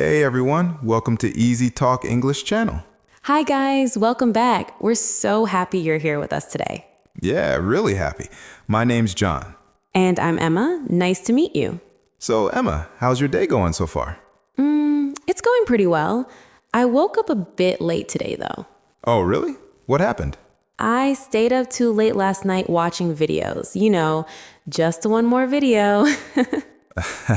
Hey everyone, welcome to Easy Talk English channel. Hi guys, welcome back. We're so happy you're here with us today. Yeah, really happy. My name's John. And I'm Emma. Nice to meet you. So Emma, how's your day going so far? It's going pretty well. I woke up a bit late today though. Oh, really? What happened? I stayed up too late last night watching videos. Just one more video.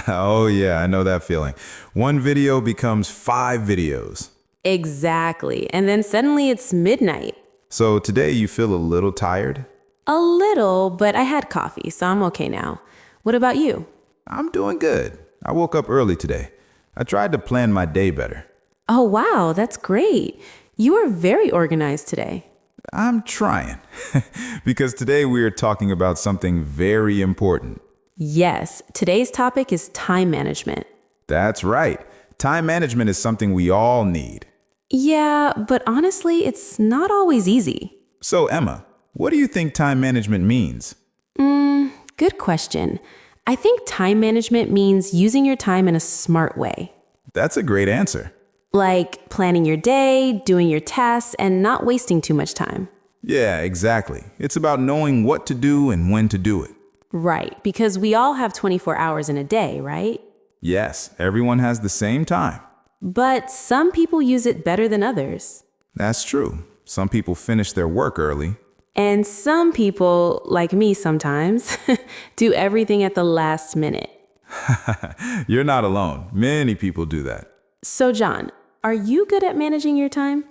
Oh yeah, I know that feeling. One video becomes 5 videos. Exactly. And then suddenly it's midnight. So today you feel a little tired? A little, but I had coffee, so I'm okay now. What about you? I'm doing good. I woke up early today. I tried to plan my day better. Oh wow, that's great. You are very organized today. I'm trying. Because today we are talking about something very important. Yes, today's topic is time management. That's right. Time management is something we all need. Yeah, but honestly, it's not always easy. So, Emma, what do you think time management means? Good question. I think time management means using your time in a smart way. That's a great answer. Like planning your day, doing your tasks, and not wasting too much time. Yeah, exactly. It's about knowing what to do and when to do it. Right, because we all have 24 hours in a day, right? Yes, everyone has the same time. But some people use it better than others. That's true. Some people finish their work early. And some people, like me sometimes, do everything at the last minute. You're not alone. Many people do that. So, John, are you good at managing your time?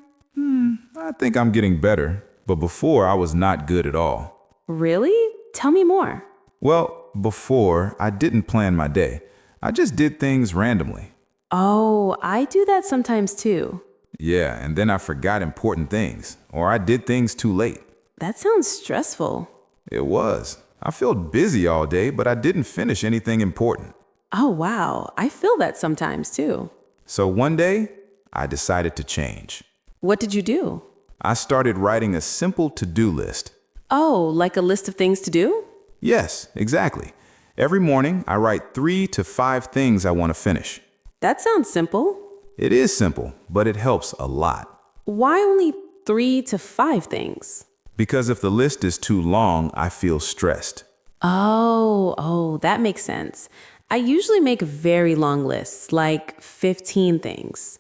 I think I'm getting better, but before I was not good at all. Really? Tell me more. Well, before I didn't plan my day. I just did things randomly. Oh, I do that sometimes too. Yeah, and then I forgot important things, or I did things too late. That sounds stressful. It was. I felt busy all day, but I didn't finish anything important. Oh, wow. I feel that sometimes too. So one day, I decided to change. What did you do? I started writing a simple to-do list. Oh, like a list of things to do? Yes, exactly. Every morning, I write 3 to 5 things I want to finish. That sounds simple. It is simple, but it helps a lot. Why only 3 to 5 things? Because if the list is too long, I feel stressed. Oh, that makes sense. I usually make very long lists, like 15 things.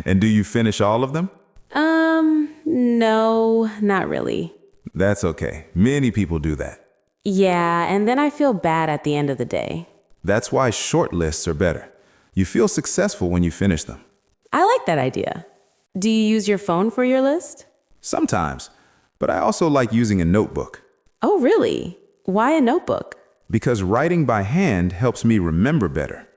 And do you finish all of them? No, not really. That's okay. Many people do that. Yeah, and then I feel bad at the end of the day. That's why short lists are better. You feel successful when you finish them. I like that idea. Do you use your phone for your list? Sometimes, but I also like using a notebook. Oh, really? Why a notebook? Because writing by hand helps me remember better.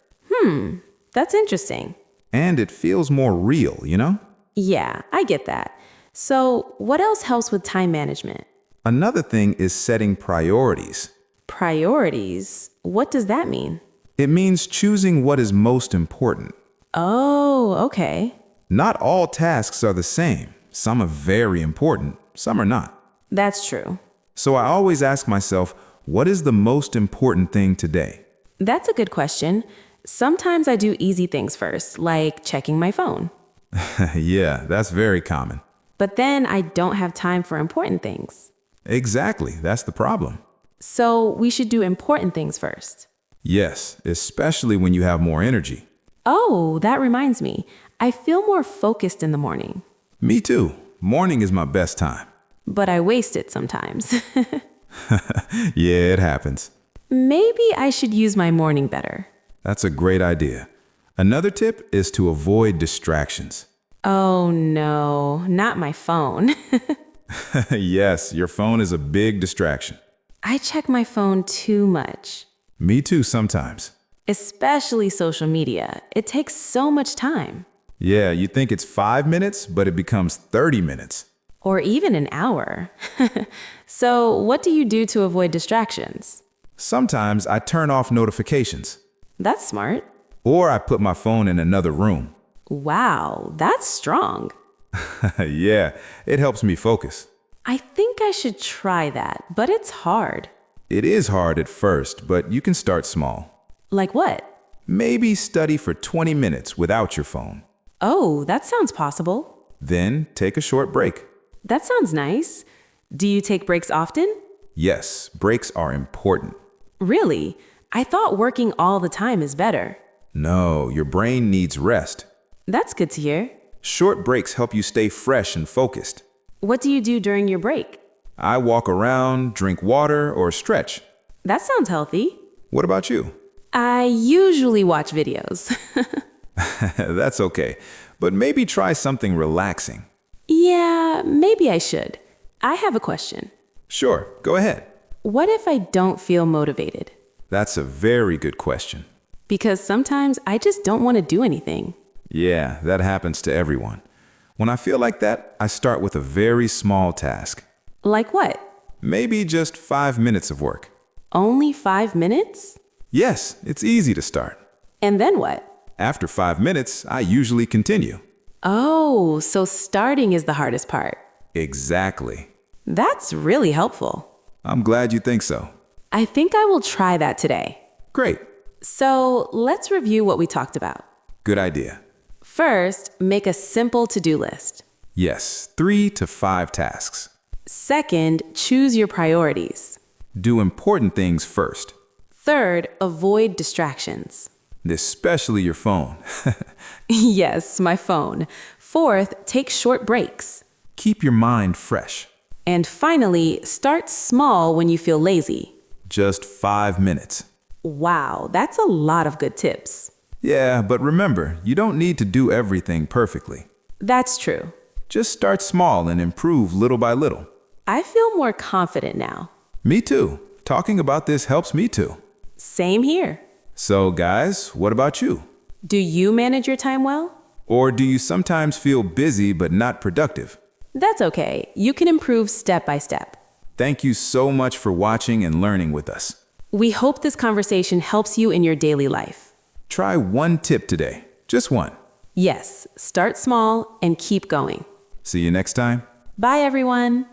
That's interesting. And it feels more real, you know? Yeah, I get that. So, what else helps with time management? Another thing is setting priorities. Priorities? What does that mean? It means choosing what is most important. Oh, okay. Not all tasks are the same. Some are very important, some are not. That's true. So I always ask myself, what is the most important thing today? That's a good question. Sometimes I do easy things first, like checking my phone. Yeah, that's very common. But then I don't have time for important things. Exactly, that's the problem. So we should do important things first. Yes, especially when you have more energy. Oh, that reminds me. I feel more focused in the morning, Me too. Morning is my best time. but I waste it sometimes. Yeah, it happens. Maybe I should use my morning better. That's a great idea. Another tip is to avoid distractions. Oh no, not my phone. Yes, your phone is a big distraction. I check my phone too much, Me too sometimes. especially social media. It takes so much time, Yeah, you think it's 5 minutes, but it becomes 30 minutes. or even an hour. So, what do you do to avoid distractions? Sometimes I turn off notifications, That's smart. or I put my phone in another room. Wow, that's strong. Yeah, it helps me focus. I think I should try that, but it's hard. It is hard at first, but you can start small. Like what? Maybe study for 20 minutes without your phone. Oh, that sounds possible. Then take a short break. That sounds nice. Do you take breaks often? Yes, breaks are important. Really? I thought working all the time is better. No, your brain needs rest. That's good to hear. Short breaks help you stay fresh and focused. What do you do during your break? I walk around, drink water, or stretch. That sounds healthy. What about you? I usually watch videos. That's okay, but maybe try something relaxing. Yeah, maybe I should. I have a question. Sure, go ahead. What if I don't feel motivated? That's a very good question. Because sometimes I just don't want to do anything. Yeah, that happens to everyone. When I feel like that, I start with a very small task. Like what? Maybe just 5 minutes of work. Only 5 minutes? Yes, it's easy to start. And then what? After 5 minutes, I usually continue. Oh, so starting is the hardest part. Exactly. That's really helpful. I'm glad you think so. I think I will try that today. Great. So let's review what we talked about. Good idea. First, make a simple to-do list. Yes, 3 to 5 tasks. Second, choose your priorities. Do important things first, Third, avoid distractions. especially your phone. Yes, my phone. Fourth, take short breaks. Keep your mind fresh. And finally, start small when you feel lazy. Just 5 minutes. Wow, that's a lot of good tips. Yeah, but remember, you don't need to do everything perfectly. That's true. Just start small and improve little by little. I feel more confident now. Me too. Talking about this helps me too. Same here. So, guys, what about you? Do you manage your time well? Or do you sometimes feel busy but not productive? That's okay. You can improve step by step. Thank you so much for watching and learning with us. We hope this conversation helps you in your daily life. Try one tip today. Just one. Yes, start small and keep going. See you next time. Bye, everyone.